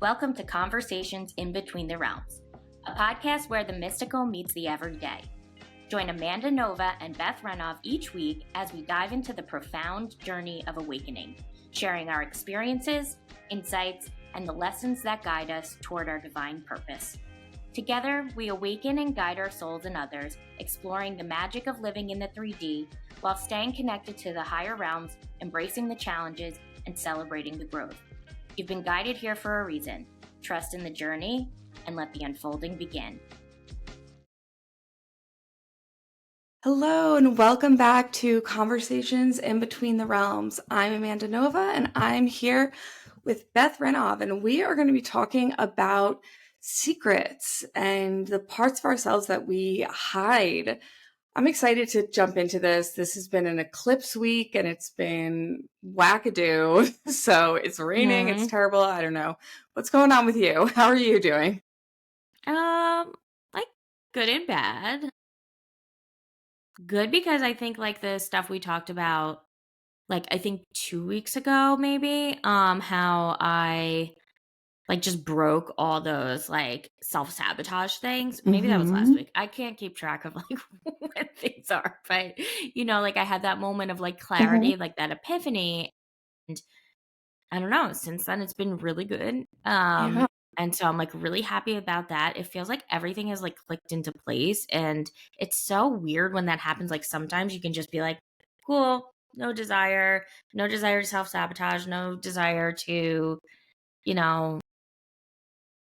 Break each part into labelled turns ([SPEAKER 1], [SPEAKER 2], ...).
[SPEAKER 1] Welcome to Conversations in Between the Realms, a podcast where the mystical meets the everyday. Join Amanda Nova and Beth Renov each week as we dive into the profound journey of awakening, sharing our experiences, insights, and the lessons that guide us toward our divine purpose. Together, we awaken and guide our souls and others, exploring the magic of living in the 3D while staying connected to the higher realms, embracing the challenges, and celebrating the growth. You've been guided here for a reason. Trust in the journey and let the unfolding begin.
[SPEAKER 2] Hello and welcome back to Conversations in Between the Realms. I'm Amanda Nova and I'm here with Beth Renov, and we are going to be talking about secrets and the parts of ourselves that we hide. I'm excited to jump into this. This has been an eclipse week and it's been wackadoo. So it's raining. It's terrible. I don't know. What's going on with you? How are you doing?
[SPEAKER 1] Like good and bad. Good because I think like the stuff we talked about, like I think 2 weeks ago maybe, how I like just broke all those like self-sabotage things. Maybe that was last week. I can't keep track of like when things are, but like I had that moment of like clarity, like that epiphany. And I don't know, since then it's been really good.
[SPEAKER 2] Yeah.
[SPEAKER 1] And so I'm like really happy about that. It feels like everything has like clicked into place. And it's so weird when that happens. Like sometimes you can just be like, cool, no desire to self-sabotage, no desire to,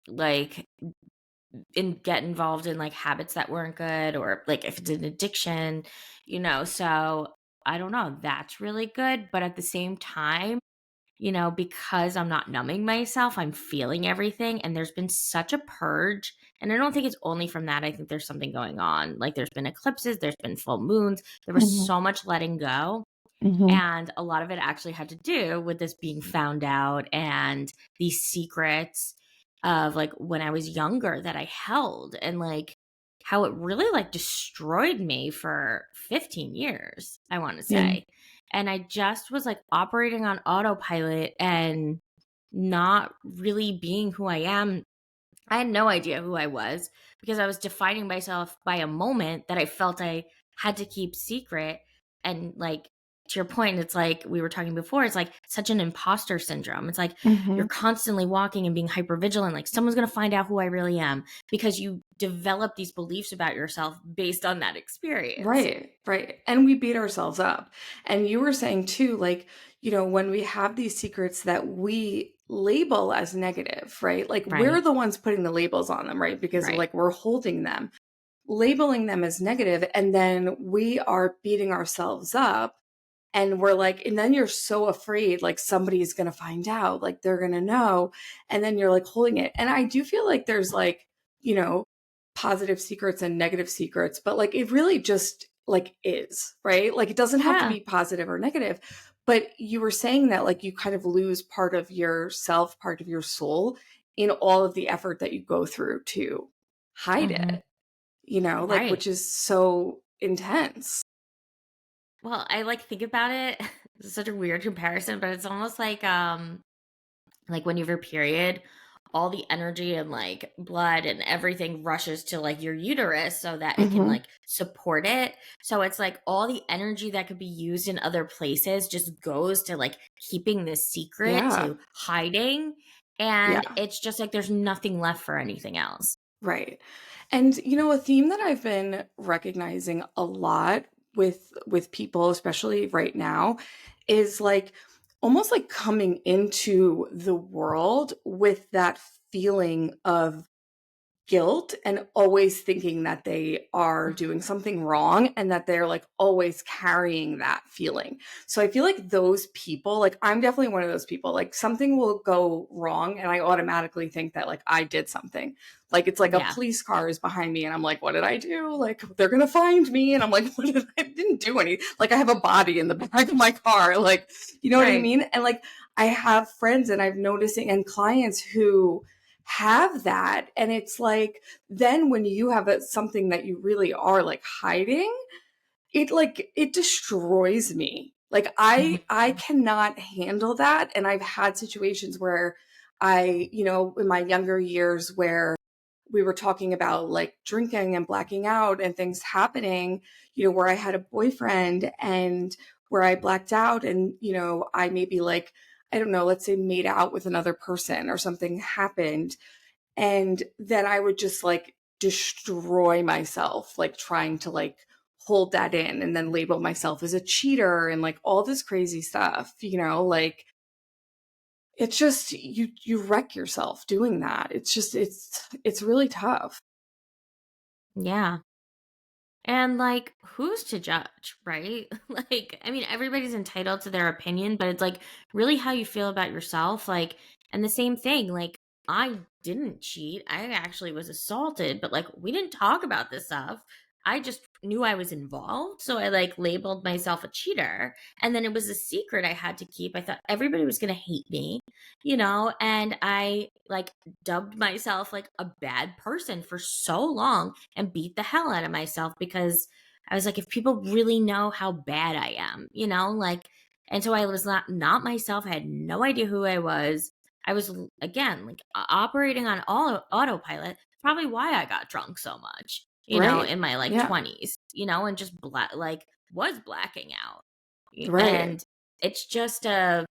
[SPEAKER 1] like get involved in like habits that weren't good, or like if it's an addiction, so I don't know, that's really good. But at the same time, because I'm not numbing myself, I'm feeling everything. And there's been such a purge. And I don't think it's only from that. I think there's something going on. Like there's been eclipses, there's been full moons. There was so much letting go. And a lot of it actually had to do with this being found out and these secrets of like when I was younger that I held, and like how it really like destroyed me for 15 years, I want to say. And I just was like operating on autopilot and not really being who I am. I had no idea who I was because I was defining myself by a moment that I felt I had to keep secret. And like, to your point, it's like we were talking before, it's like such an imposter syndrome. It's like you're constantly walking and being hyper vigilant, like someone's going to find out who I really am, because you develop these beliefs about yourself based on that experience.
[SPEAKER 2] Right. And we beat ourselves up. And you were saying too, like, when we have these secrets that we label as negative, right? Like we're the ones putting the labels on them, right? Because like we're holding them, labeling them as negative, and then we are beating ourselves up. And we're like, and then you're so afraid, like somebody's going to find out, like they're going to know. And then you're like holding it. And I do feel like there's like, positive secrets and negative secrets, but like it really just like is, right? Like it doesn't have to be positive or negative. But you were saying that like you kind of lose part of yourself, part of your soul in all of the effort that you go through to hide it, like, which is so intense.
[SPEAKER 1] Well, I like think about it. It's such a weird comparison, but it's almost like when you have your period, all the energy and like blood and everything rushes to like your uterus so that it can like support it. So it's like all the energy that could be used in other places just goes to like keeping this secret, to hiding. And it's just like there's nothing left for anything else.
[SPEAKER 2] Right. And a theme that I've been recognizing a lot with people, especially right now, is like almost like coming into the world with that feeling of guilt and always thinking that they are doing something wrong and that they're like always carrying that feeling. So I feel like those people, like I'm definitely one of those people, like something will go wrong and I automatically think that like I did something. Like it's like a police car is behind me and I'm like, what did I do? Like they're going to find me. And I'm like, I didn't do any, like I have a body in the back of my car. Like, you know what I mean? And like I have friends and I've noticing and clients who have that, and it's like then when you have something that you really are like hiding, it destroys me. Like I cannot handle that, and I've had situations where in my younger years where we were talking about like drinking and blacking out and things happening, where I had a boyfriend and where I blacked out and, I maybe like, I don't know, let's say made out with another person or something happened. And then I would just like destroy myself, like trying to like hold that in and then label myself as a cheater and like all this crazy stuff, like it's just you wreck yourself doing that. It's just it's really tough.
[SPEAKER 1] Yeah. And like, who's to judge, right? Like, I mean, everybody's entitled to their opinion, but it's like really how you feel about yourself. Like, and the same thing, like, I didn't cheat. I actually was assaulted, but like, we didn't talk about this stuff. I just knew I was involved. So I like labeled myself a cheater. And then it was a secret I had to keep. I thought everybody was going to hate me, and I like dubbed myself like a bad person for so long and beat the hell out of myself because I was like, if people really know how bad I am, like, and so I was not myself. I had no idea who I was. I was again like operating on all autopilot. Probably why I got drunk so much,
[SPEAKER 2] Right.
[SPEAKER 1] in my like
[SPEAKER 2] Yeah.
[SPEAKER 1] 20s, and just like was blacking out.
[SPEAKER 2] Right.
[SPEAKER 1] And it's just I'm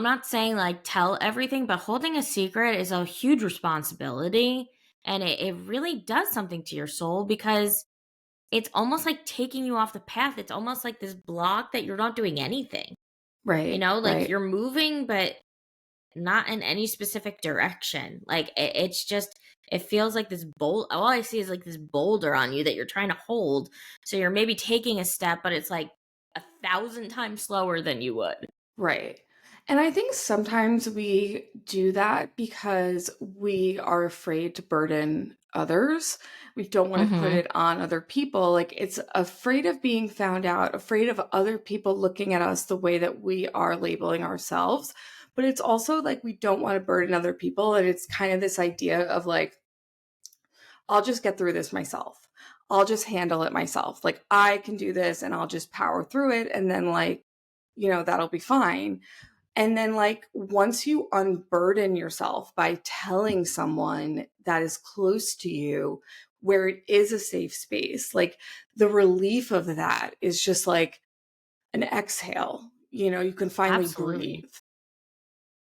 [SPEAKER 1] not saying like tell everything, but holding a secret is a huge responsibility. And it really does something to your soul because it's almost like taking you off the path. It's almost like this block that you're not doing anything,
[SPEAKER 2] Right.
[SPEAKER 1] like
[SPEAKER 2] Right.
[SPEAKER 1] you're moving, but not in any specific direction. Like it's just, it feels like this bold. All I see is like this boulder on you that you're trying to hold. So you're maybe taking a step, but it's like 1,000 times slower than you would.
[SPEAKER 2] Right. And I think sometimes we do that because we are afraid to burden others. We don't want to put
[SPEAKER 1] Mm-hmm.
[SPEAKER 2] it on other people. Like it's afraid of being found out, afraid of other people looking at us the way that we are labeling ourselves. But it's also like we don't want to burden other people. And it's kind of this idea of like, I'll just get through this myself. I'll just handle it myself. Like I can do this and I'll just power through it. And then like, that'll be fine. And then, like, once you unburden yourself by telling someone that is close to you where it is a safe space, like the relief of that is just like an exhale. You can finally
[SPEAKER 1] Absolutely.
[SPEAKER 2] breathe.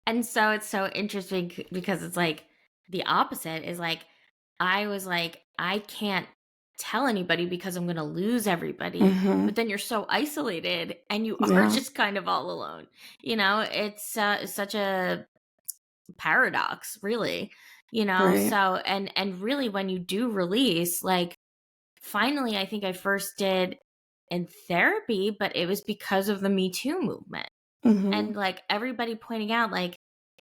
[SPEAKER 1] And so it's so interesting because it's like the opposite is like, I was like, I can't tell anybody because I'm going to lose everybody.
[SPEAKER 2] Hmm.
[SPEAKER 1] But then you're so isolated and you are
[SPEAKER 2] Yeah.
[SPEAKER 1] just kind of all alone. It's such a paradox, really.
[SPEAKER 2] Right.
[SPEAKER 1] So and really when you do release, like finally I think I first did in therapy, but it was because of the Me Too movement
[SPEAKER 2] Hmm.
[SPEAKER 1] and like everybody pointing out like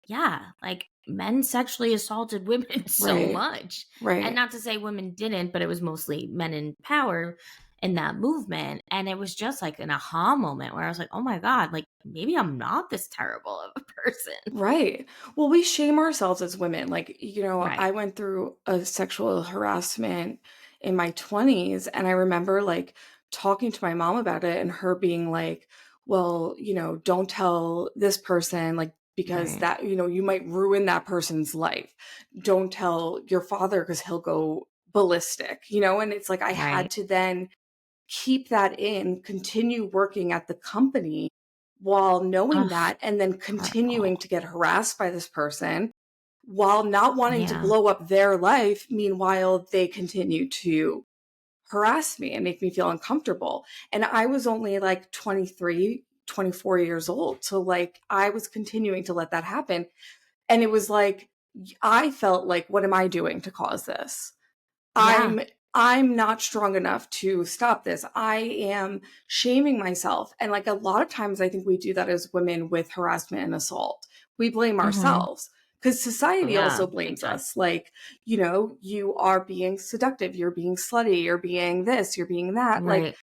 [SPEAKER 1] yeah, like men sexually assaulted women so
[SPEAKER 2] Right.
[SPEAKER 1] much, and
[SPEAKER 2] Right.
[SPEAKER 1] not to say women didn't, but it was mostly men in power in that movement. And it was just like an aha moment where I was like, oh my god, like maybe I'm not this terrible of a person.
[SPEAKER 2] Right. Well, we shame ourselves as women. Like,
[SPEAKER 1] Right,
[SPEAKER 2] I went through a sexual harassment in my 20s, and I remember like talking to my mom about it and her being like, well, don't tell this person, like, because
[SPEAKER 1] right,
[SPEAKER 2] that, you might ruin that person's life. Don't tell your father because he'll go ballistic, and it's like I had
[SPEAKER 1] right.
[SPEAKER 2] to then keep that in, continue working at the company while knowing
[SPEAKER 1] Ugh,
[SPEAKER 2] that, and then
[SPEAKER 1] horrible.
[SPEAKER 2] continuing to get harassed by this person while not wanting to
[SPEAKER 1] Yeah,
[SPEAKER 2] blow up their life. Meanwhile, they continue to harass me and make me feel uncomfortable. And I was only like 23, 24 years old. So, like, I was continuing to let that happen. And it was like, I felt like, what am I doing to cause this?
[SPEAKER 1] yeah.
[SPEAKER 2] I'm I'm not strong enough to stop this. I am shaming myself. And like a lot of times I think we do that as women with harassment and assault. We blame
[SPEAKER 1] Hmm.
[SPEAKER 2] ourselves because
[SPEAKER 1] Oh
[SPEAKER 2] society
[SPEAKER 1] yeah,
[SPEAKER 2] also
[SPEAKER 1] big
[SPEAKER 2] blames
[SPEAKER 1] time.
[SPEAKER 2] us. Like, you are being seductive, you're being slutty, you're being this, you're being that. Like,
[SPEAKER 1] Right,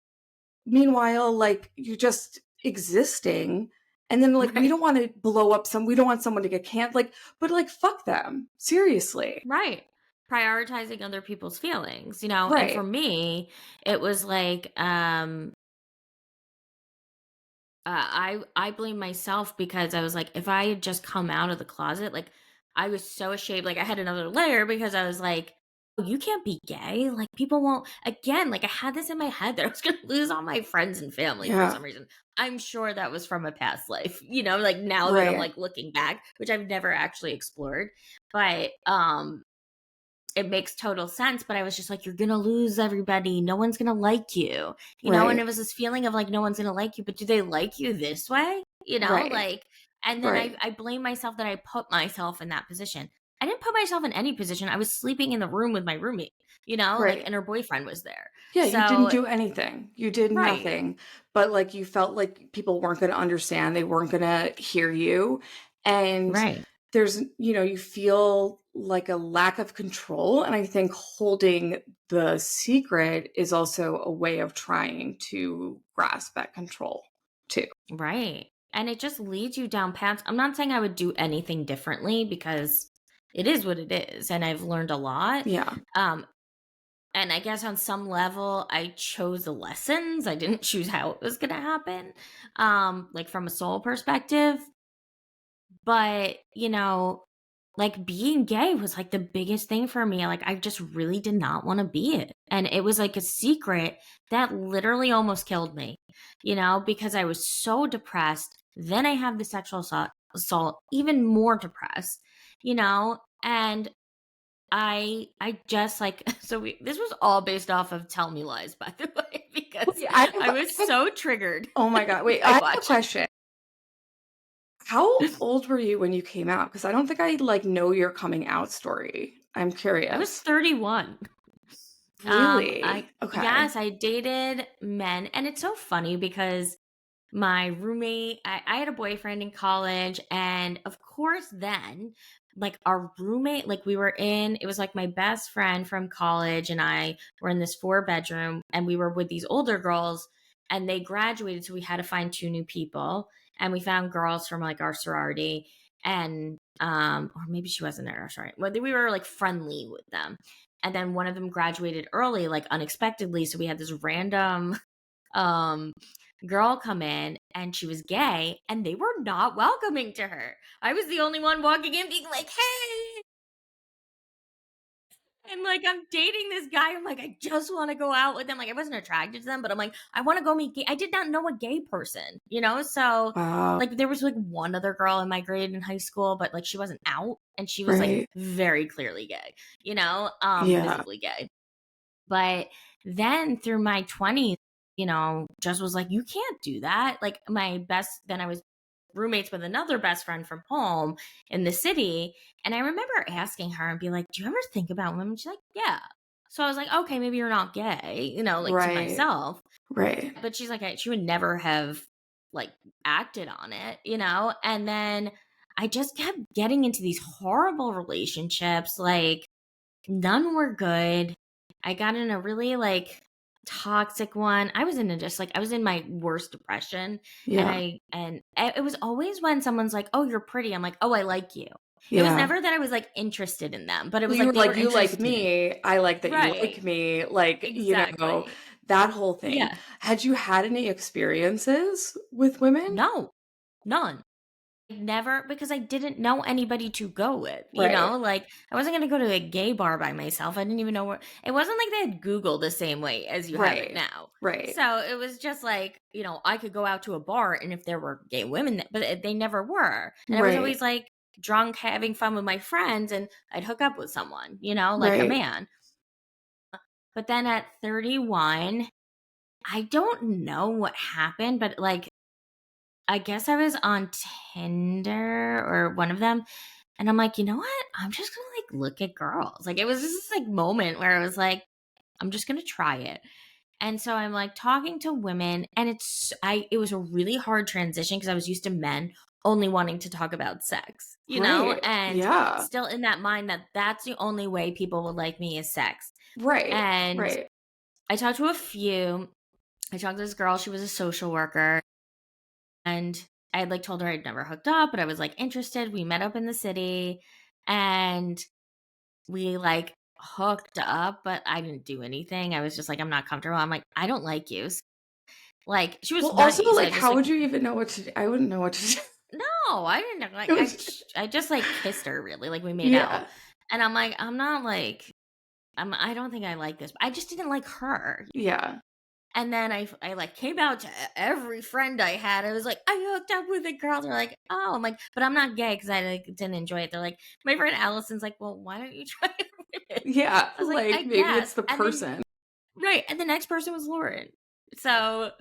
[SPEAKER 2] meanwhile, like you're just existing. And then like we
[SPEAKER 1] right.
[SPEAKER 2] don't want to blow up we don't want someone to get canceled. Like, but like fuck them. Seriously.
[SPEAKER 1] Right. Prioritizing other people's feelings, and for
[SPEAKER 2] Right.
[SPEAKER 1] me, it was like, I blame myself because I was like, if I had just come out of the closet, like I was so ashamed. Like I had another layer because I was like, oh, you can't be gay. Like people won't again, like I had this in my head that I was gonna lose all my friends and family for
[SPEAKER 2] Yeah.
[SPEAKER 1] some reason. I'm sure that was from a past life, like now that I'm
[SPEAKER 2] Right.
[SPEAKER 1] like looking back, which I've never actually explored. But it makes total sense, but I was just like, "You're gonna lose everybody. No one's gonna like you." And
[SPEAKER 2] Right.
[SPEAKER 1] it was this feeling of like, no one's gonna like you, but do they like you this way?
[SPEAKER 2] Right.
[SPEAKER 1] Like, and then
[SPEAKER 2] Right.
[SPEAKER 1] I blame myself that I put myself in that position. I didn't put myself in any position. I was sleeping in the room with my roommate, like,
[SPEAKER 2] Right.
[SPEAKER 1] and her boyfriend was there.
[SPEAKER 2] Yeah, you didn't
[SPEAKER 1] So,
[SPEAKER 2] do anything. You did
[SPEAKER 1] right,
[SPEAKER 2] nothing, but, like, you felt like people weren't gonna understand, they weren't gonna hear you, and
[SPEAKER 1] right,
[SPEAKER 2] you feel like a lack of control, and I think holding the secret is also a way of trying to grasp that control too.
[SPEAKER 1] right. And it just leads you down paths. I'm not saying I would do anything differently because it is what it is, and I've learned a lot.
[SPEAKER 2] Yeah.
[SPEAKER 1] Um, And I guess on some level, I chose the lessons. I didn't choose how it was going to happen, like from a soul perspective. But, like being gay was like the biggest thing for me. Like, I just really did not want to be it. And it was like a secret that literally almost killed me, because I was so depressed. Then I have the sexual assault, even more depressed, and I just like this was all based off of Tell Me Lies, by the way, because
[SPEAKER 2] Wait,
[SPEAKER 1] I was so triggered
[SPEAKER 2] oh my god, wait, I
[SPEAKER 1] by
[SPEAKER 2] have a
[SPEAKER 1] watching.
[SPEAKER 2] question. How old were you when you came out? Because I don't think I, like, know your coming out story. I'm
[SPEAKER 1] I was
[SPEAKER 2] curious.
[SPEAKER 1] 31. I
[SPEAKER 2] Really? Okay.
[SPEAKER 1] yes, I dated men, and it's so funny because my roommate, I had a boyfriend in college, and of course, then, like our roommate, like we were in, it was like my best friend from college, and I were in this four-bedroom, and we were with these older girls, and they graduated, so we had to find two new people, and we found girls from like our sorority, and or maybe she wasn't in our sorority, but we were like friendly with them. And then one of them graduated early, like unexpectedly. So we had this random um girl come in, and she was gay, and they were not welcoming to her. I was the only one walking in being like, "Hey." And like I'm dating this guy. I'm like, I just want to go out with them. Like I wasn't attracted to them, but I'm like, I want to go meet gay. I did not know a gay person, So
[SPEAKER 2] Wow.
[SPEAKER 1] like there was like one other girl in my grade in high school, but like she wasn't out, and she was like
[SPEAKER 2] Right.
[SPEAKER 1] very clearly gay,
[SPEAKER 2] Yeah.
[SPEAKER 1] visibly gay. But then through my 20s, just was like, you can't do that. Like then I was roommates with another best friend from home in the city. And I remember asking her and be like, do you ever think about women? She's like, yeah. So I was like, okay, maybe you're not gay, like to
[SPEAKER 2] Right.
[SPEAKER 1] myself.
[SPEAKER 2] Right.
[SPEAKER 1] But she's like, she would never have like acted on it, And then I just kept getting into these horrible relationships. Like, none were good. I got in a really, like, toxic one. I was in a just, like I was in my worst depression, and
[SPEAKER 2] Yeah.
[SPEAKER 1] it was always when someone's like, "Oh, you're pretty." I'm like, "Oh, I like you." It was
[SPEAKER 2] Yeah.
[SPEAKER 1] never that I was, like, interested in them, but it
[SPEAKER 2] Well,
[SPEAKER 1] was
[SPEAKER 2] you
[SPEAKER 1] like
[SPEAKER 2] were
[SPEAKER 1] they
[SPEAKER 2] like,
[SPEAKER 1] were
[SPEAKER 2] "You like
[SPEAKER 1] interested in.
[SPEAKER 2] me, I like that you like
[SPEAKER 1] Right.
[SPEAKER 2] me," like,
[SPEAKER 1] Exactly.
[SPEAKER 2] that whole thing.
[SPEAKER 1] Yeah.
[SPEAKER 2] Had you had any experiences with women?
[SPEAKER 1] No. None. Never, because I didn't know anybody to go with,
[SPEAKER 2] Right.
[SPEAKER 1] Like, I wasn't gonna go to a gay bar by myself. I didn't even know where it wasn't like they had Google the same way as you have it
[SPEAKER 2] Right.
[SPEAKER 1] now.
[SPEAKER 2] Right.
[SPEAKER 1] So, it was just like, I could go out to a bar, and if there were gay women, but they never were. And I was
[SPEAKER 2] Right.
[SPEAKER 1] always, like, drunk, having fun with my friends, and I'd hook up with someone, like a
[SPEAKER 2] Right.
[SPEAKER 1] man. But then at 31, I don't know what happened, but, like, I guess I was on Tinder or one of them, and I'm like, "You know what? I'm just gonna, like, look at girls." Like, it was just this, like, moment where I was like, "I'm just gonna try it." And so I'm, like, talking to women, and it was a really hard transition because I was used to men only wanting to talk about sex,
[SPEAKER 2] Right.
[SPEAKER 1] and
[SPEAKER 2] Yeah.
[SPEAKER 1] still in that mind that that's the only way people will like me is sex.
[SPEAKER 2] Right.
[SPEAKER 1] And
[SPEAKER 2] Right.
[SPEAKER 1] I talked to a few. I talked to this girl, she was a social worker, and I had, like, told her I'd never hooked up, but I was, like, interested. We met up in the city, and we, like, hooked up, but I didn't do anything. I was just like, "I'm not comfortable." I'm like, "I don't like you." Like, she was
[SPEAKER 2] Well, also,
[SPEAKER 1] nice. I
[SPEAKER 2] like,
[SPEAKER 1] just,
[SPEAKER 2] how
[SPEAKER 1] like,
[SPEAKER 2] would you even know what to do? I wouldn't know what to do.
[SPEAKER 1] no, I didn't know,
[SPEAKER 2] It
[SPEAKER 1] like,
[SPEAKER 2] was
[SPEAKER 1] I just, like, kissed her really, like, we made out.
[SPEAKER 2] yeah.
[SPEAKER 1] And I'm like, I'm not, like, I don't think I like this. I just didn't like her.
[SPEAKER 2] Yeah.
[SPEAKER 1] And then I like came out to every friend I had. I was like, I hooked up with a girl. They're like, oh, I'm like, but I'm not gay because I like didn't enjoy it. They're like, my friend Allison's like, well, why don't you try it with it?
[SPEAKER 2] Yeah,
[SPEAKER 1] I was like,
[SPEAKER 2] like,
[SPEAKER 1] I
[SPEAKER 2] maybe it's
[SPEAKER 1] guess.
[SPEAKER 2] the
[SPEAKER 1] And then
[SPEAKER 2] person.
[SPEAKER 1] right, and the next person was Lauren. So,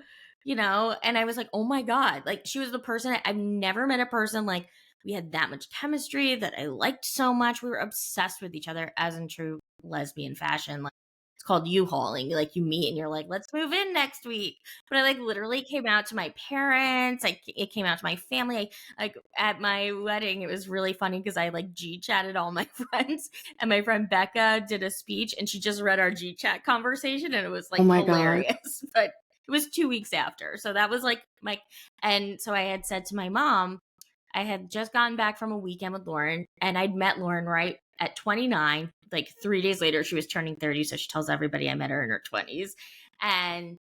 [SPEAKER 1] and I was like, "Oh my god." Like, she was the person I've never met a person like we had that much chemistry that I liked so much. We were obsessed with each other as in true lesbian fashion. Like, it's called U-hauling. Like, you meet and you're like, "Let's move in next week." But I, like, literally came out to my parents. Like, it came out to my family. Like, at my wedding, it was really funny because I, like, G-chatted all my friends, and my friend Becca did a speech, and she just read our G-chat conversation, and it was,
[SPEAKER 2] Oh
[SPEAKER 1] like,
[SPEAKER 2] my god.
[SPEAKER 1] hilarious. But it was 2 weeks after. So that was, like, and so I had said to my mom, I had just gotten back from a weekend with Lauren, and I'd met Lauren right at 29. Like, 3 days later, she was turning 30, so she tells everybody I met her in her 20s. And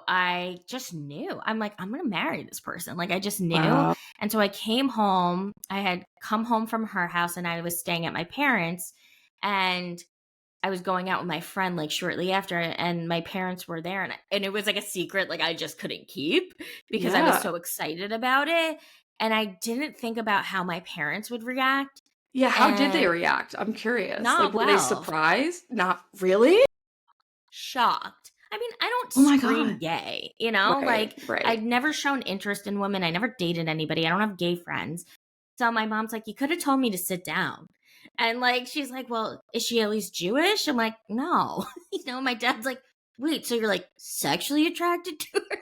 [SPEAKER 1] I just knew. I'm like, I'm gonna marry this person. Like, I just knew.
[SPEAKER 2] Wow.
[SPEAKER 1] And so I came home. I had come home from her house and I was staying at my parents', and I was going out with my friend like shortly after, and my parents were there, and it was like a secret like I just couldn't keep because I was
[SPEAKER 2] Yeah.
[SPEAKER 1] so excited about it, and I didn't think about how my parents would react,
[SPEAKER 2] Yeah, how did they
[SPEAKER 1] and
[SPEAKER 2] react? I'm curious. Like,
[SPEAKER 1] not
[SPEAKER 2] were they
[SPEAKER 1] well.
[SPEAKER 2] surprised? Not really?
[SPEAKER 1] Shocked. I mean, I don't
[SPEAKER 2] Oh my
[SPEAKER 1] scream
[SPEAKER 2] god.
[SPEAKER 1] gay,
[SPEAKER 2] Right,
[SPEAKER 1] like,
[SPEAKER 2] right.
[SPEAKER 1] I'd never shown interest in women. I never dated anybody. I don't have gay friends. So my mom's like, "You could have told me to sit down." And like, she's like, "Well, is she at least Jewish?" I'm like, "No." My dad's like, "Wait, so you're like sexually attracted to her?"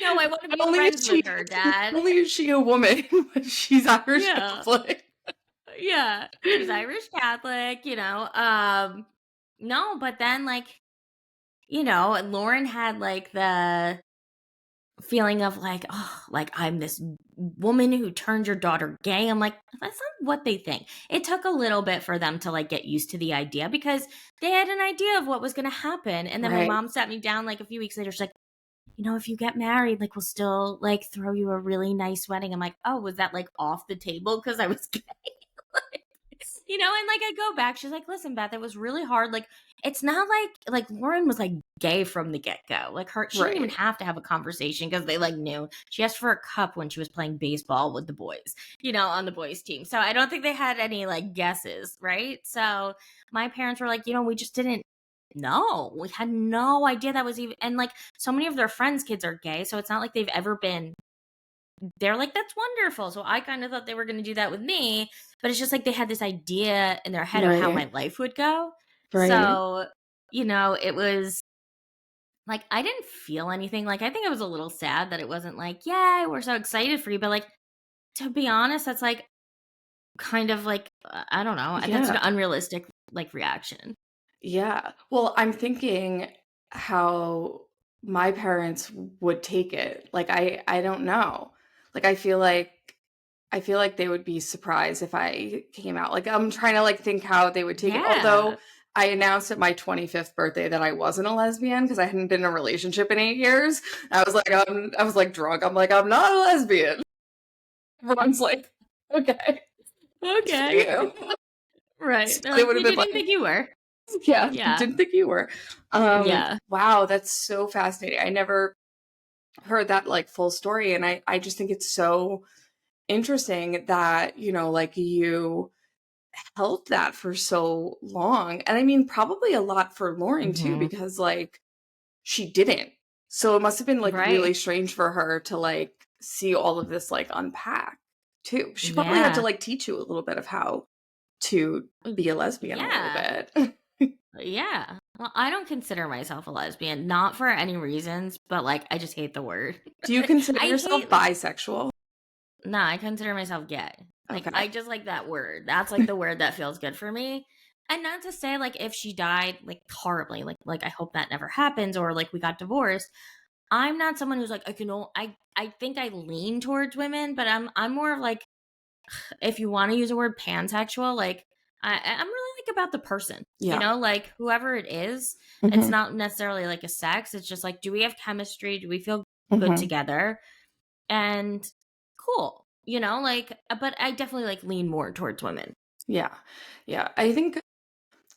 [SPEAKER 1] No, I want to
[SPEAKER 2] Not
[SPEAKER 1] be
[SPEAKER 2] only is
[SPEAKER 1] friends
[SPEAKER 2] she
[SPEAKER 1] with her,
[SPEAKER 2] not
[SPEAKER 1] dad.
[SPEAKER 2] only is she a woman, but she's Irish
[SPEAKER 1] Yeah.
[SPEAKER 2] Catholic.
[SPEAKER 1] Yeah. She's Irish Catholic. No, but then like, Lauren had like the feeling of like, oh, like I'm this woman who turned your daughter gay. I'm like, that's not what they think. It took a little bit for them to like get used to the idea because they had an idea of what was going to happen. And then my
[SPEAKER 2] Right.
[SPEAKER 1] mom sat me down like a few weeks later. She's like, if you get married, like we'll still like throw you a really nice wedding. I'm like, oh, was that like off the table because I was gay? And like I go back, she's like, listen, Beth, it was really hard. Like, it's not like Lauren was like gay from the get-go. Like she didn't even
[SPEAKER 2] Right.
[SPEAKER 1] have to have a conversation because they like knew. She asked for a cup when she was playing baseball with the boys, on the boys team. So I don't think they had any like guesses, right? So my parents were like, we just didn't know. We had no idea that was even, and like so many of their friends' kids are gay. So it's not like they've ever been, they're like, that's wonderful. So I kind of thought they were going to do that with me, but it's just like they had this idea in their head of how
[SPEAKER 2] Right.
[SPEAKER 1] my life would go.
[SPEAKER 2] Right.
[SPEAKER 1] So, it was like I didn't feel anything. Like I think I was a little sad that it wasn't like, yeah, we're so excited for you. But like, to be honest, that's like kind of like, I don't know. That's an
[SPEAKER 2] Yeah.
[SPEAKER 1] unrealistic like reaction.
[SPEAKER 2] Yeah. Well, I'm thinking how my parents would take it. Like I don't know. Like I feel like they would be surprised if I came out. Like I'm trying to like think how they would take it. Although
[SPEAKER 1] Yeah.
[SPEAKER 2] I announced at my 25th birthday that I wasn't a lesbian because I hadn't been in a relationship in 8 years. I was like drunk. I'm like I'm not a lesbian. Everyone's like, "Okay. Good for
[SPEAKER 1] Okay.
[SPEAKER 2] you." So
[SPEAKER 1] Right. They're
[SPEAKER 2] they
[SPEAKER 1] like,
[SPEAKER 2] would have
[SPEAKER 1] we
[SPEAKER 2] been
[SPEAKER 1] didn't
[SPEAKER 2] like,
[SPEAKER 1] think you were.
[SPEAKER 2] yeah,
[SPEAKER 1] Yeah.
[SPEAKER 2] didn't think you were.
[SPEAKER 1] Yeah.
[SPEAKER 2] Wow, that's so fascinating. I never heard that like full story, and I just think it's so interesting that like you held that for so long, and I mean probably a lot for Lauren too
[SPEAKER 1] Hmm.
[SPEAKER 2] because like she didn't. So it must have been like really
[SPEAKER 1] Right.
[SPEAKER 2] strange for her to like see all of this like unpack too. She probably had to
[SPEAKER 1] Yeah.
[SPEAKER 2] like teach you a little bit of how to be a lesbian a little
[SPEAKER 1] Yeah.
[SPEAKER 2] bit.
[SPEAKER 1] Yeah. Well, I don't consider myself a lesbian, not for any reasons, but like I just hate the word.
[SPEAKER 2] Do you consider
[SPEAKER 1] I
[SPEAKER 2] yourself
[SPEAKER 1] hate like
[SPEAKER 2] bisexual?
[SPEAKER 1] no, I consider myself gay. Like
[SPEAKER 2] Okay.
[SPEAKER 1] I just like that word. That's like the word that feels good for me. And not to say like if she died like horribly, like I hope that never happens or like we got divorced. I'm not someone who's like I think I lean towards women, but I'm more of like if you want to use a word pansexual, like I'm really like about the person,
[SPEAKER 2] Yeah.
[SPEAKER 1] like whoever it is. It's
[SPEAKER 2] Mhm.
[SPEAKER 1] not necessarily like a sex. It's just like, do we have chemistry? Do we feel good
[SPEAKER 2] Mhm.
[SPEAKER 1] together? And cool, like, but I definitely like lean more towards women.
[SPEAKER 2] Yeah. Yeah. I think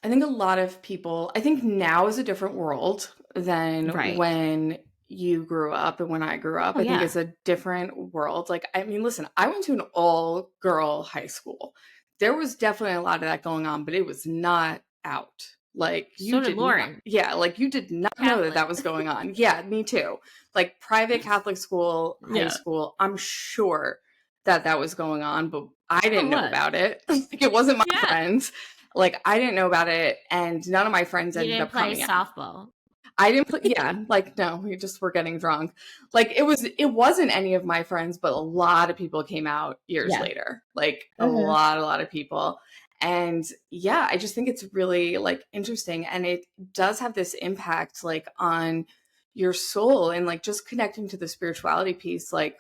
[SPEAKER 2] a lot of people, I think now is a different world than
[SPEAKER 1] Right.
[SPEAKER 2] when you grew up and when I grew up.
[SPEAKER 1] Oh,
[SPEAKER 2] I think
[SPEAKER 1] yeah.
[SPEAKER 2] it's a different world. Like, I mean, listen, I went to an all girl high school. There was definitely a lot of that going on, but it was not out. Like, you
[SPEAKER 1] So did
[SPEAKER 2] did not,
[SPEAKER 1] Lauren.
[SPEAKER 2] yeah, like you did not know that
[SPEAKER 1] Catholic.
[SPEAKER 2] that was going on. Yeah, me too. Like, private Catholic school, high
[SPEAKER 1] Yeah.
[SPEAKER 2] school, I'm sure that that was going on, but I
[SPEAKER 1] Oh,
[SPEAKER 2] didn't know
[SPEAKER 1] what?
[SPEAKER 2] about it. Like, it wasn't my
[SPEAKER 1] Yeah.
[SPEAKER 2] friends. Like, I didn't know about it, and none of my friends
[SPEAKER 1] You
[SPEAKER 2] ended
[SPEAKER 1] didn't
[SPEAKER 2] up
[SPEAKER 1] play
[SPEAKER 2] coming out.
[SPEAKER 1] softball.
[SPEAKER 2] I didn't put yeah, like, no, we just were getting drunk. Like, it wasn't any of my friends, but a lot of people came out years
[SPEAKER 1] Yeah.
[SPEAKER 2] later. Like,
[SPEAKER 1] Mhm.
[SPEAKER 2] a lot of people. And, yeah, I just think it's really, like, interesting, and it does have this impact, like, on your soul and, like, just connecting to the spirituality piece, like,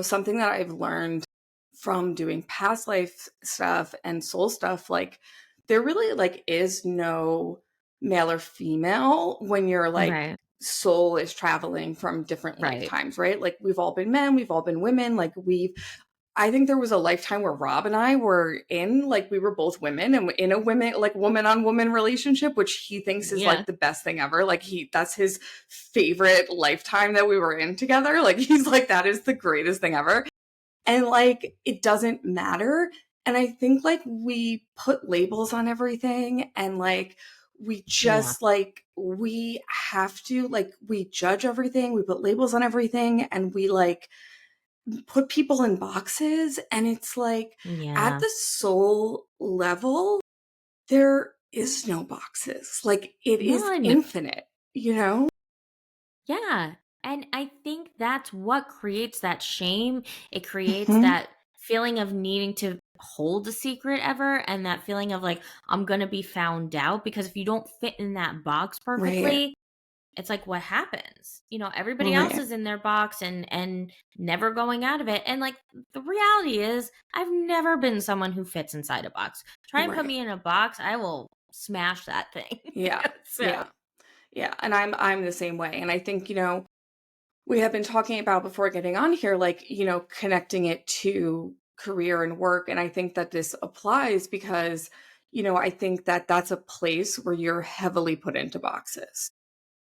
[SPEAKER 2] something that I've learned from doing past life stuff and soul stuff, like there really like is no male or female when your like
[SPEAKER 1] Right.
[SPEAKER 2] soul is traveling from different
[SPEAKER 1] Right.
[SPEAKER 2] lifetimes, right? Like we've all been men, we've all been women, like we've I think there was a lifetime where Rob and I were in, like, we were both women and in a woman on woman relationship, which he thinks is
[SPEAKER 1] Yeah.
[SPEAKER 2] like the best thing ever. Like, that's his favorite lifetime that we were in together. Like, he's like, that is the greatest thing ever. And like, it doesn't matter. And I think like we put labels on everything and like, we
[SPEAKER 1] Yeah.
[SPEAKER 2] just like, we have to, like, we judge everything, we put labels on everything, and we like, put people in boxes, and it's like at
[SPEAKER 1] Yeah.
[SPEAKER 2] the soul level there is no boxes, like it is
[SPEAKER 1] None.
[SPEAKER 2] infinite, you know.
[SPEAKER 1] Yeah. And I think that's what creates that shame. It creates
[SPEAKER 2] Mhm.
[SPEAKER 1] that feeling of needing to hold a secret ever, and that feeling of like, I'm going to be found out, because if you don't fit in that box
[SPEAKER 2] Right.
[SPEAKER 1] perfectly, it's like, what happens? Everybody else
[SPEAKER 2] Right.
[SPEAKER 1] is in their box and never going out of it. And like, the reality is, I've never been someone who fits inside a box. Try and put
[SPEAKER 2] Right.
[SPEAKER 1] me in a box, I will smash that thing.
[SPEAKER 2] Yeah.
[SPEAKER 1] So,
[SPEAKER 2] Yeah. Yeah, and I'm the same way, and I think, we have been talking about before getting on here, like, connecting it to career and work. And I think that this applies because, I think that that's a place where you're heavily put into boxes.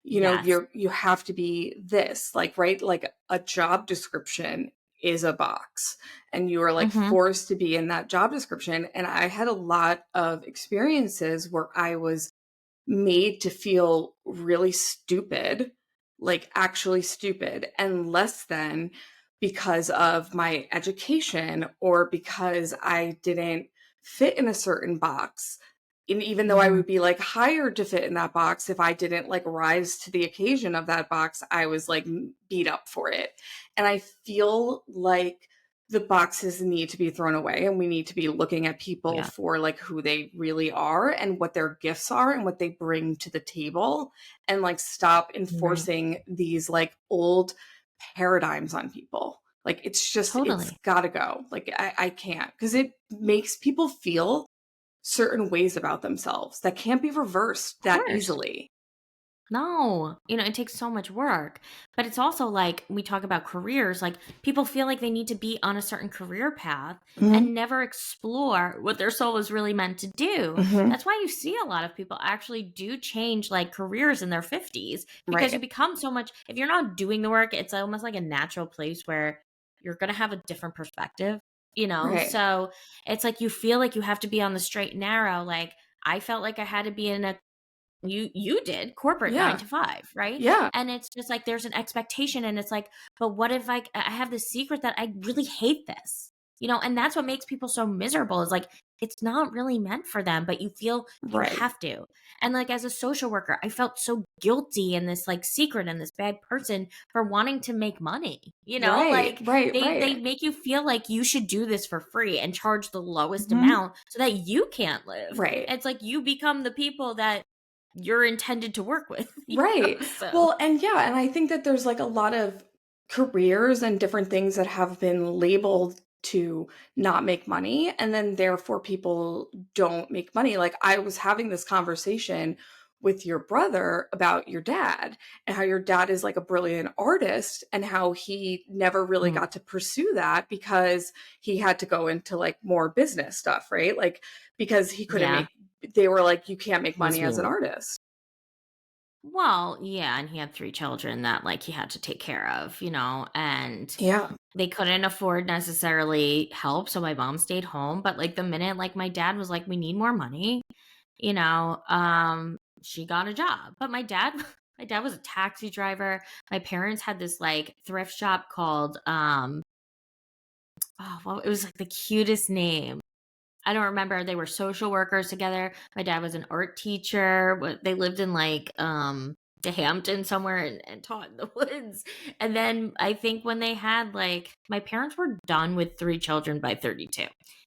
[SPEAKER 1] yes.
[SPEAKER 2] You have to be this, like, right? Like a job description is a box and you are like
[SPEAKER 1] Mhm.
[SPEAKER 2] forced to be in that job description. And I had a lot of experiences where I was made to feel really stupid, like actually stupid and less than because of my education or because I didn't fit in a certain box. And even though I
[SPEAKER 1] Mhm.
[SPEAKER 2] would be like hired to fit in that box, if I didn't like rise to the occasion of that box, I was like beat up for it. And I feel like the boxes need to be thrown away and we need to be looking at people
[SPEAKER 1] Yeah.
[SPEAKER 2] for like who they really are and what their gifts are and what they bring to the table and like stop
[SPEAKER 1] Right.
[SPEAKER 2] enforcing these like old paradigms on people. Like it's
[SPEAKER 1] Totally.
[SPEAKER 2] got to go. Like I can't because it makes people feel certain ways about themselves that can't be reversed
[SPEAKER 1] Of
[SPEAKER 2] that
[SPEAKER 1] course.
[SPEAKER 2] easily.
[SPEAKER 1] No, it takes so much work. But it's also like, we talk about careers, like people feel like they need to be on a certain career path
[SPEAKER 2] Hmm.
[SPEAKER 1] and never explore what their soul is really meant to do.
[SPEAKER 2] Hmm.
[SPEAKER 1] That's why you see a lot of people actually do change like careers in their 50s, because you
[SPEAKER 2] Right.
[SPEAKER 1] become so much, if you're not doing the work, it's almost like a natural place where you're going to have a different perspective.
[SPEAKER 2] Right.
[SPEAKER 1] So it's like you feel like you have to be on the straight and narrow. Like, I felt like I had to be in a, you did corporate 9
[SPEAKER 2] Yeah.
[SPEAKER 1] to 5, right?
[SPEAKER 2] Yeah.
[SPEAKER 1] And it's just like there's an expectation, and it's like, but what if I have this secret that I really hate this? And that's what makes people so miserable, is like, it's not really meant for them, but you feel you
[SPEAKER 2] Right.
[SPEAKER 1] have to. And like, as a social worker, I felt so guilty and this like secret and this bad person for wanting to make money.
[SPEAKER 2] Right.
[SPEAKER 1] Like,
[SPEAKER 2] Right.
[SPEAKER 1] they
[SPEAKER 2] Right.
[SPEAKER 1] make you feel like you should do this for free and charge the lowest
[SPEAKER 2] Hmm.
[SPEAKER 1] amount so that you can't live.
[SPEAKER 2] Right.
[SPEAKER 1] It's like you become the people that you're intended to work with,
[SPEAKER 2] Right.
[SPEAKER 1] so
[SPEAKER 2] Well, and yeah, and I think that there's like a lot of careers and different things that have been labeled to not make money, and then therefore people don't make money. Like, I was having this conversation with your brother about your dad, and how your dad is like a brilliant artist, and how he never really
[SPEAKER 1] Mhm.
[SPEAKER 2] got to pursue that because he had to go into like more business stuff, right? Like, because he couldn't
[SPEAKER 1] Yeah,
[SPEAKER 2] make, they were like, you can't make
[SPEAKER 1] he was
[SPEAKER 2] money as an
[SPEAKER 1] me.
[SPEAKER 2] artist.
[SPEAKER 1] Well, yeah, and he had 3 children that, like, he had to take care of, and
[SPEAKER 2] Yeah.
[SPEAKER 1] they couldn't afford necessarily help, so my mom stayed home, but, like, the minute, like, my dad was like, "We need more money," she got a job. But my dad my dad was a taxi driver. My parents had this, like, thrift shop called, oh, well, it was, like, the cutest name. I don't remember. They were social workers together. My dad was an art teacher. They lived in like the Hamptons somewhere and taught in the woods. And then I think when they had like my parents were done with 3 children by 32.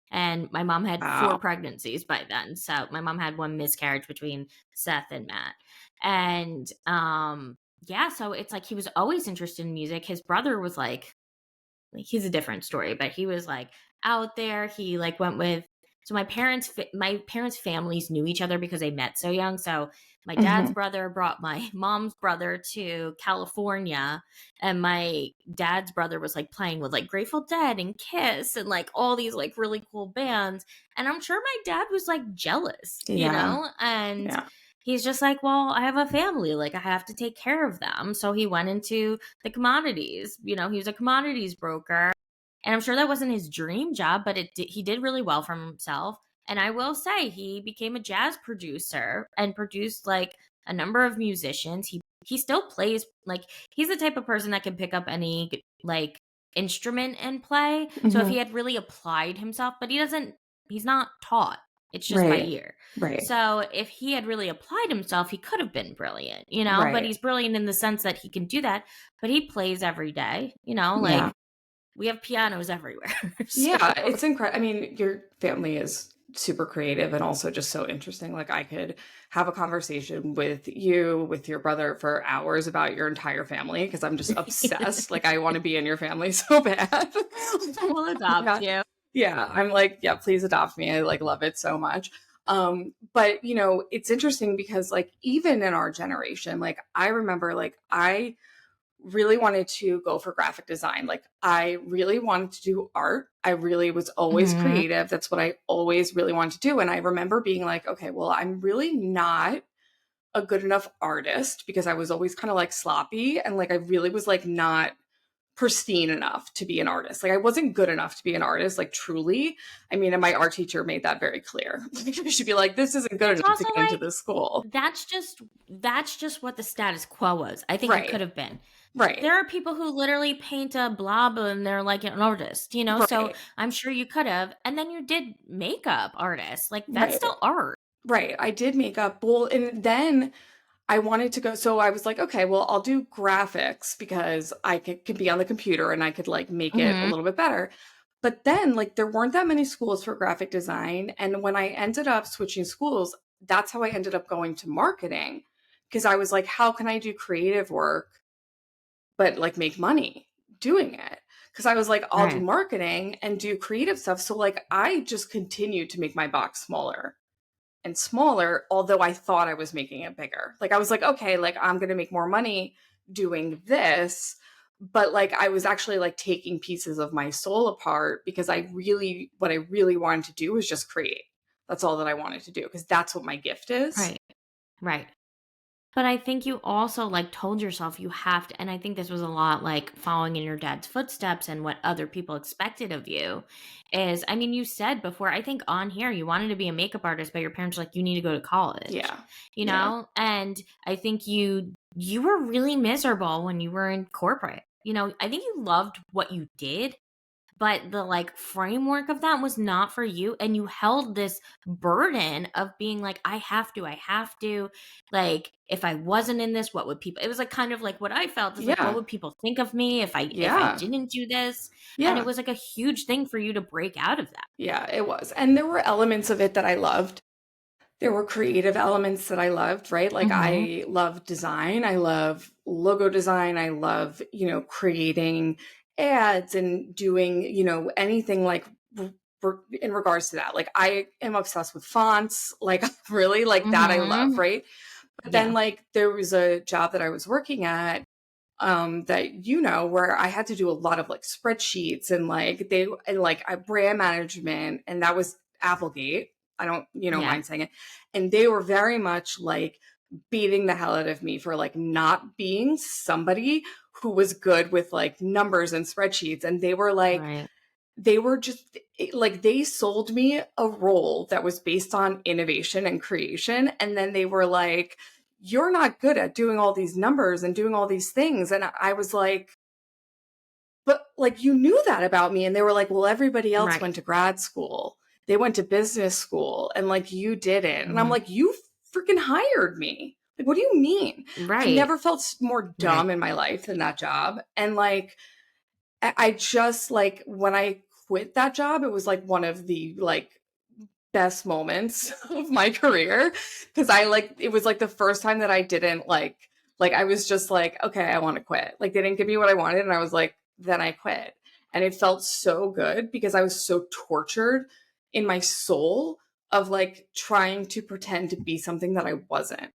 [SPEAKER 1] And my mom had 4 pregnancies by then. So my mom had 1 miscarriage between Seth and Matt. And yeah, so it's like he was always interested in music. His brother was like he's a different story, but he was like out there. He like went with so my parents families knew each other because they met so young. So my dad's
[SPEAKER 2] Hmm.
[SPEAKER 1] brother brought my mom's brother to California, and my dad's brother was like playing with like Grateful Dead and Kiss and like all these like really cool bands. And I'm sure my dad was like jealous,
[SPEAKER 2] Yeah.
[SPEAKER 1] and
[SPEAKER 2] Yeah.
[SPEAKER 1] he's just like, well, I have a family, like I have to take care of them. So he went into the commodities. He was a commodities broker. And I'm sure that wasn't his dream job, but he did really well for himself. And I will say he became a jazz producer and produced like a number of musicians. He still plays like he's the type of person that can pick up any like instrument and play. So if
[SPEAKER 2] Hmm.
[SPEAKER 1] he had really applied himself, but he's not taught. It's just by
[SPEAKER 2] Right.
[SPEAKER 1] ear.
[SPEAKER 2] Right.
[SPEAKER 1] So if he had really applied himself, he could have been brilliant, but
[SPEAKER 2] Right.
[SPEAKER 1] he's brilliant in the sense that he can do that, but he plays every day,
[SPEAKER 2] Yeah.
[SPEAKER 1] like we have pianos everywhere. So
[SPEAKER 2] Yeah, it's incredible. I mean, your family is super creative and also just so interesting. Like, I could have a conversation with you, with your brother for hours about your entire family because I'm just obsessed. Like, I want to be in your family so bad.
[SPEAKER 1] we'll adopt
[SPEAKER 2] Yeah.
[SPEAKER 1] you.
[SPEAKER 2] Yeah, I'm like, yeah, please adopt me. I like love it so much. But it's interesting because like even in our generation, like I remember like I really wanted to go for graphic design. Like, I really wanted to do art. I really was always
[SPEAKER 1] Mhm.
[SPEAKER 2] creative. That's what I always really wanted to do. And I remember being like, okay, well, I'm really not a good enough artist because I was always kind of like sloppy, and like I really was like not pristine enough to be an artist. Like, I wasn't good enough to be an artist, like truly. I mean, and my art teacher made that very clear. Like, you should be like, this isn't good
[SPEAKER 1] It's
[SPEAKER 2] enough to
[SPEAKER 1] also
[SPEAKER 2] get into
[SPEAKER 1] like
[SPEAKER 2] this school.
[SPEAKER 1] that's just what the status quo was. I think it
[SPEAKER 2] Right.
[SPEAKER 1] could have been.
[SPEAKER 2] Right.
[SPEAKER 1] There are people who literally paint a blob and they're like an artist, so
[SPEAKER 2] Right.
[SPEAKER 1] I'm sure you could have. And then you did makeup artist. Like that's
[SPEAKER 2] Right.
[SPEAKER 1] still art.
[SPEAKER 2] Right. I did makeup. Well, and then I wanted to go. So I was like, okay, well, I'll do graphics because I could be on the computer and I could like make it a
[SPEAKER 1] Mhm.
[SPEAKER 2] little bit better. But then, like, there weren't that many schools for graphic design. And when I ended up switching schools, that's how I ended up going to marketing because I was like, how can I do creative work, but like make money doing it? Because I was like, I'll do
[SPEAKER 1] Right.
[SPEAKER 2] marketing and do creative stuff. So, like, I just continued to make my box smaller and smaller, although I thought I was making it bigger. Like, I was like, okay, like I'm going to make more money doing this, but like I was actually like taking pieces of my soul apart because what I really wanted to do was just create. That's all that I wanted to do because that's what my gift is.
[SPEAKER 1] Right. Right. But I think you also like told yourself you have to, and I think this was a lot like following in your dad's footsteps and what other people expected of you is, I mean, you said before, I think on here you wanted to be a makeup artist, but your parents were like, you need to go to college,
[SPEAKER 2] Yeah. Yeah.
[SPEAKER 1] And I think you were really miserable when you were in corporate. I think you loved what you did, but the like framework of that was not for you, and you held this burden of being like, I have to, like if I wasn't in this, what would people, it was like kind of like what I felt is like, what
[SPEAKER 2] Yeah.
[SPEAKER 1] would people think of me if I
[SPEAKER 2] Yeah.
[SPEAKER 1] didn't do this. And it
[SPEAKER 2] Yeah.
[SPEAKER 1] was like a huge thing for you to break out of that.
[SPEAKER 2] Yeah, it was. And there were elements of it that I loved. There were creative elements that I loved, right? Like,
[SPEAKER 1] Hmm.
[SPEAKER 2] I love design. I love logo design. I love, creating ads and doing, anything like in regards to that. Like I am obsessed with fonts, like really like that I love,
[SPEAKER 1] Mhm.
[SPEAKER 2] right? But then
[SPEAKER 1] Yeah.
[SPEAKER 2] like there was a job that I was working at that where I had to do a lot of like spreadsheets and like they and like I brand management, and that was Applegate. I don't
[SPEAKER 1] Yeah.
[SPEAKER 2] mind saying it. And they were very much like beating the hell out of me for like not being somebody who was good with like numbers and spreadsheets. And
[SPEAKER 1] Right.
[SPEAKER 2] they were just like they sold me a role that was based on innovation and creation, and then they were like, you're not good at doing all these numbers and doing all these things. And I was like, but like you knew that about me. And they were like, well, everybody else
[SPEAKER 1] Right.
[SPEAKER 2] went to grad school, they went to business school, and like you didn't. And I'm
[SPEAKER 1] Mhm.
[SPEAKER 2] like, you freaking hired me, like what do you mean? I've
[SPEAKER 1] Right.
[SPEAKER 2] never felt more
[SPEAKER 1] Right.
[SPEAKER 2] dumb in my life than that job. And like I just like when I quit that job, it was like one of the like best moments of my career, because I like it was like the first time that I didn't like I was just like, okay, I want to quit. Like they didn't give me what I wanted, and I was like, then I quit. And it felt so good because I was so tortured in my soul of like trying to pretend to be something that I wasn't.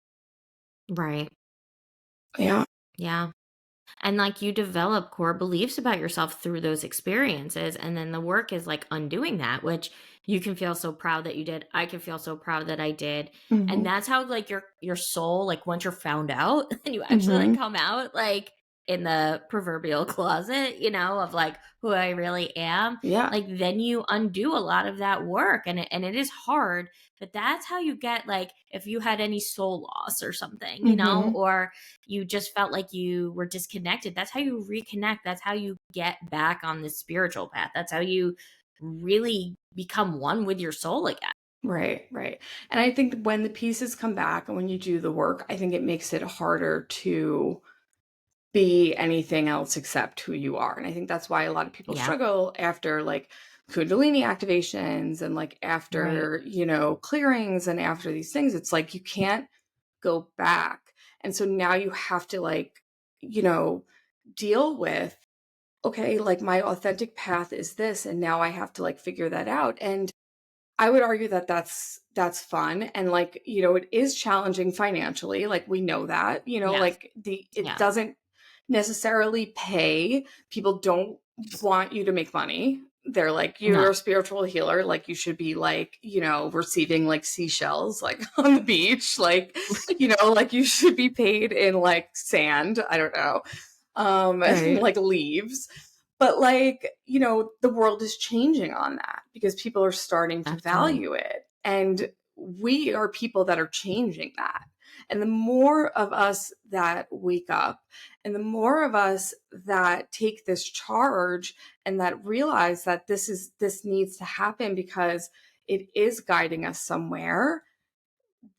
[SPEAKER 1] Right.
[SPEAKER 2] Yeah.
[SPEAKER 1] Yeah. And like you develop core beliefs about yourself through those experiences. And then the work is like undoing that, which you can feel so proud that you did. I can feel so proud that I did. And
[SPEAKER 2] Mhm.
[SPEAKER 1] that's how like your soul, like once you're found out and you actually like
[SPEAKER 2] Mhm.
[SPEAKER 1] come out like in the proverbial closet, of like who I really am,
[SPEAKER 2] Yeah.
[SPEAKER 1] like then you undo a lot of that work. And it is hard, but that's how you get like if you had any soul loss or something,
[SPEAKER 2] Mhm.
[SPEAKER 1] or you just felt like you were disconnected. That's how you reconnect. That's how you get back on this spiritual path. That's how you really become one with your soul again.
[SPEAKER 2] Right, right. And I think when the pieces come back and when you do the work, I think it makes it harder to be anything else except who you are. And I think that's why a lot of people
[SPEAKER 1] Yeah.
[SPEAKER 2] struggle after like Kundalini activations and like
[SPEAKER 1] Right.
[SPEAKER 2] after, clearings and after these things. It's like you can't go back. And so now you have to like, you know, deal with, okay, like my authentic path is this. And now I have to like figure that out. And I would argue that that's fun, and like, it is challenging financially, like we know that,
[SPEAKER 1] Yes.
[SPEAKER 2] like it
[SPEAKER 1] Yes.
[SPEAKER 2] doesn't necessarily pay. People don't want you to make money. They're like,
[SPEAKER 1] No.
[SPEAKER 2] you're a spiritual healer, like you should be like, receiving like seashells like on the beach, like, like you should be paid in like sand, I don't know. And
[SPEAKER 1] Right.
[SPEAKER 2] like leaves. But like, the world is changing on that because people are starting to
[SPEAKER 1] Absolutely.
[SPEAKER 2] value it. And we are people that are changing that. And the more of us that wake up and the more of us that take this charge and that realize that this needs to happen because it is guiding us somewhere,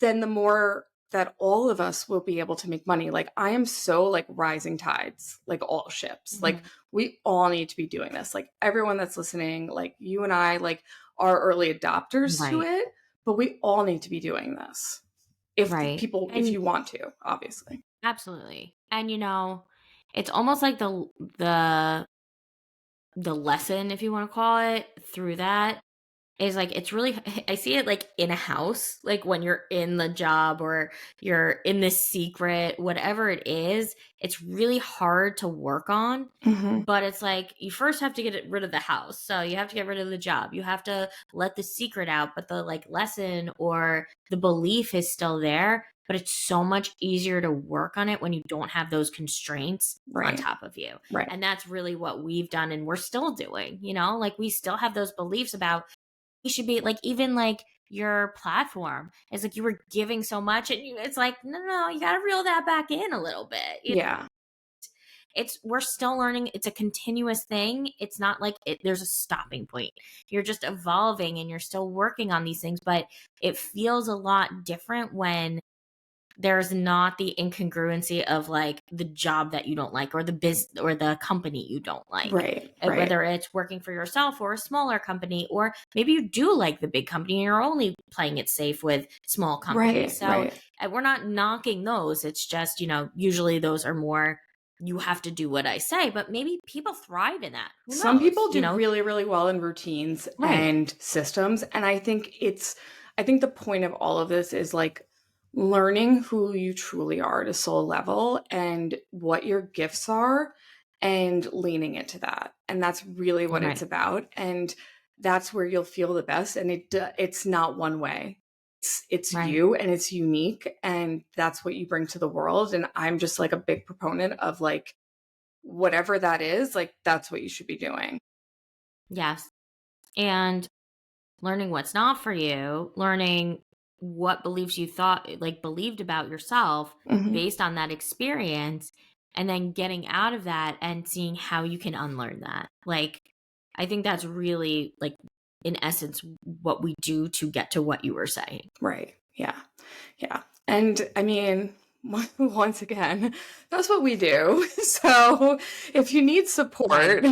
[SPEAKER 2] then the more that all of us will be able to make money. Like I am so like rising tides, like all ships. Like
[SPEAKER 1] Mhm.
[SPEAKER 2] we all need to be doing this. Like everyone that's listening, like you and I, like are early adopters to
[SPEAKER 1] Right.
[SPEAKER 2] it, but we all need to be doing this. If the
[SPEAKER 1] Right.
[SPEAKER 2] people, if
[SPEAKER 1] And
[SPEAKER 2] you want to, obviously.
[SPEAKER 1] absolutely. And it's almost like the lesson, if you want to call it, through that is like it's really I see it like in a house, like when you're in the job or you're in this secret, whatever it is, it's really hard to work on.
[SPEAKER 2] Hmm.
[SPEAKER 1] But it's like you first have to rid of the house. So you have to get rid of the job. You have to let the secret out, but the like lesson or the belief is still there. But it's so much easier to work on it when you don't have those constraints on
[SPEAKER 2] Right.
[SPEAKER 1] top of you.
[SPEAKER 2] Right.
[SPEAKER 1] And that's really what we've done and we're still doing, like we still have those beliefs about you should be like even like your platform is like you were giving so much and it's like no, you got to reel that back in a little bit.
[SPEAKER 2] Yeah.
[SPEAKER 1] It's we're still learning. It's a continuous thing. It's not like there's a stopping point. You're just evolving and you're still working on these things, but it feels a lot different when there's not the incongruency of like the job that you don't like or the business or the company you don't like.
[SPEAKER 2] Right. Right.
[SPEAKER 1] Whether it's working for yourself or a smaller company, or maybe you do like the big company and you're only playing it safe with small companies.
[SPEAKER 2] Right.
[SPEAKER 1] So
[SPEAKER 2] Right.
[SPEAKER 1] we're not knocking those. It's just, usually those are more you have to do what I say, but maybe people thrive in that. Who
[SPEAKER 2] Some
[SPEAKER 1] knows?
[SPEAKER 2] people do really, really well in routines
[SPEAKER 1] Right.
[SPEAKER 2] and systems. And I think the point of all of this is like learning who you truly are at a soul level and what your gifts are and leaning into that. And that's really what it's
[SPEAKER 1] Right.
[SPEAKER 2] about. And that's where you'll feel the best. And it's not one way. It's
[SPEAKER 1] Right.
[SPEAKER 2] you and it's unique and that's what you bring to the world. And I'm just like a big proponent of like whatever that is, like that's what you should be doing.
[SPEAKER 1] Yes. And learning what's not for you, learning what beliefs you believed about yourself
[SPEAKER 2] Mhm.
[SPEAKER 1] based on that experience, and then getting out of that and seeing how you can unlearn that. Like, I think that's really, like, in essence, what we do to get to what you were saying.
[SPEAKER 2] Right. Yeah. Yeah. And I mean, once again, that's what we do. So if you need
[SPEAKER 1] Right.
[SPEAKER 2] support,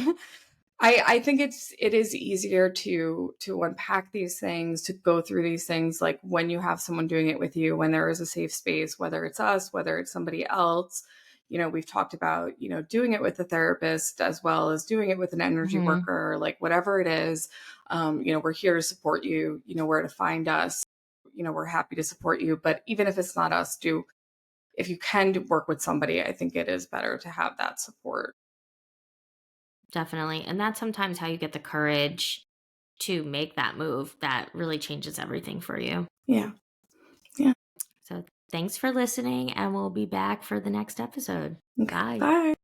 [SPEAKER 2] I think it is easier to unpack these things, to go through these things like when you have someone doing it with you, when there is a safe space, whether it's us, whether it's somebody else. You know, we've talked about, you know, doing it with a therapist as well as doing it with an energy
[SPEAKER 1] Hmm.
[SPEAKER 2] worker, like whatever it is. You know, we're here to support you, you know, where to find us. You know, we're happy to support you. But even if it's not us, do if you can work with somebody, I think it is better to have that support.
[SPEAKER 1] Definitely. And that's sometimes how you get the courage to make that move that really changes everything for you.
[SPEAKER 2] Yeah. Yeah.
[SPEAKER 1] So thanks for listening, and we'll be back for the next episode.
[SPEAKER 2] Okay.
[SPEAKER 1] Bye.
[SPEAKER 2] Bye.